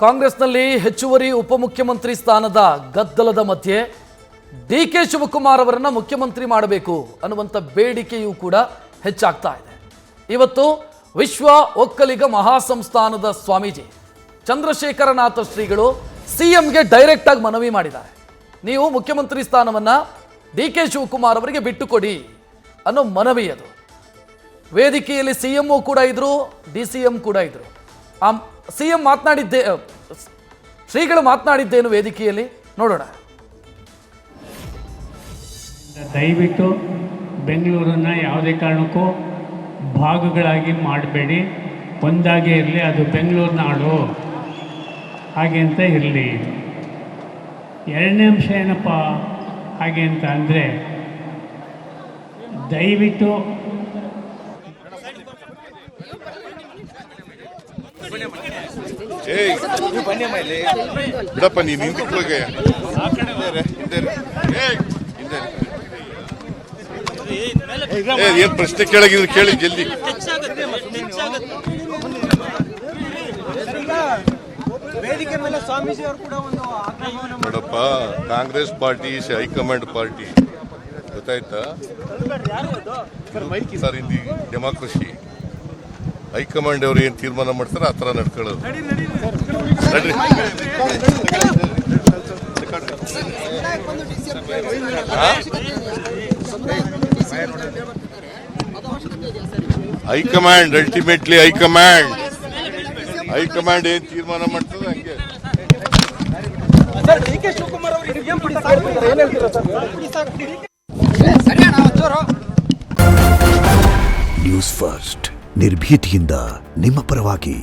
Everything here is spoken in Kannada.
ಕಾಂಗ್ರೆಸ್ನಲ್ಲಿ ಹೆಚ್ಚುವರಿ ಉಪಮುಖ್ಯಮಂತ್ರಿ ಸ್ಥಾನದ ಗದ್ದಲದ ಮಧ್ಯೆ ಡಿಕೆ ಶಿವಕುಮಾರ್ ಅವರನ್ನು ಮುಖ್ಯಮಂತ್ರಿ ಮಾಡಬೇಕು ಅನ್ನುವಂಥ ಬೇಡಿಕೆಯೂ ಕೂಡ ಹೆಚ್ಚಾಗ್ತಾ ಇದೆ. ಇವತ್ತು ವಿಶ್ವ ಒಕ್ಕಲಿಗ ಮಹಾಸಂಸ್ಥಾನದ ಸ್ವಾಮೀಜಿ ಚಂದ್ರಶೇಖರನಾಥ ಶ್ರೀಗಳು ಸಿಎಂಗೆ ಡೈರೆಕ್ಟ್ ಆಗಿ ಮನವಿ ಮಾಡಿದ್ದಾರೆ. ನೀವು ಮುಖ್ಯಮಂತ್ರಿ ಸ್ಥಾನವನ್ನು ಡಿಕೆ ಶಿವಕುಮಾರ್ ಅವರಿಗೆ ಬಿಟ್ಟುಕೊಡಿ ಅನ್ನೋ ಮನವಿ ಅದು. ವೇದಿಕೆಯಲ್ಲಿ ಸಿಎಂಒ ಕೂಡ ಇದ್ರು, DCM ಕೂಡ ಇದ್ರು. ಸಿಎಂ ಮಾತನಾಡಿದ್ದೇ, ಶ್ರೀಗಳು ಮಾತನಾಡಿದ್ದೇನು ವೇದಿಕೆಯಲ್ಲಿ ನೋಡೋಣ. ದಯವಿಟ್ಟು ಬೆಂಗಳೂರನ್ನು ಯಾವುದೇ ಕಾರಣಕ್ಕೂ ಭಾಗಗಳಾಗಿ ಮಾಡಬೇಡಿ, ಒಂದಾಗೇ ಇರಲಿ, ಅದು ಬೆಂಗಳೂರು ನಾಡು ಹಾಗೆ ಅಂತ ಇರಲಿ. ಎರಡನೇ ಅಂಶ ಏನಪ್ಪ ಹಾಗೆ ಅಂತ ಅಂದರೆ, ದಯವಿಟ್ಟು ಬಿಡಪ್ಪ ನೀನು ಹಿಂದಕ್ಕೆ ಏನ್ ಪ್ರಶ್ನೆ ಕೇಳಾಗಿದ್ರು ಕೇಳಿ ಜಲ್ದಿ. ನೋಡಪ್ಪ, ಕಾಂಗ್ರೆಸ್ ಪಾರ್ಟಿ ಹೈಕಮಾಂಡ್ ಪಾರ್ಟಿ ಗೊತ್ತಾಯ್ತಾ ಸರ್. ಇಲ್ಲಿ ಡೆಮಾಕ್ರಸಿ ಹೈಕಮಾಂಡ್ ಅವರು ಏನ್ ತೀರ್ಮಾನ ಮಾಡ್ತಾರೆ ಆ ತರ ನಡ್ಕೊಳ್ಳೋದು. ಹೈಕಮಾಂಡ್ ಅಲ್ಟಿಮೇಟ್ಲಿ ಹೈಕಮಾಂಡ್ ಏನ್ ತೀರ್ಮಾನ ಮಾಡ್ತದೆ ಹಂಗೆ. ನ್ಯೂಸ್ ಫಸ್ಟ್ ನಿರ್ಭೀತಿಯಿಂದ ನಿಮ್ಮ ಪರವಾಗಿ.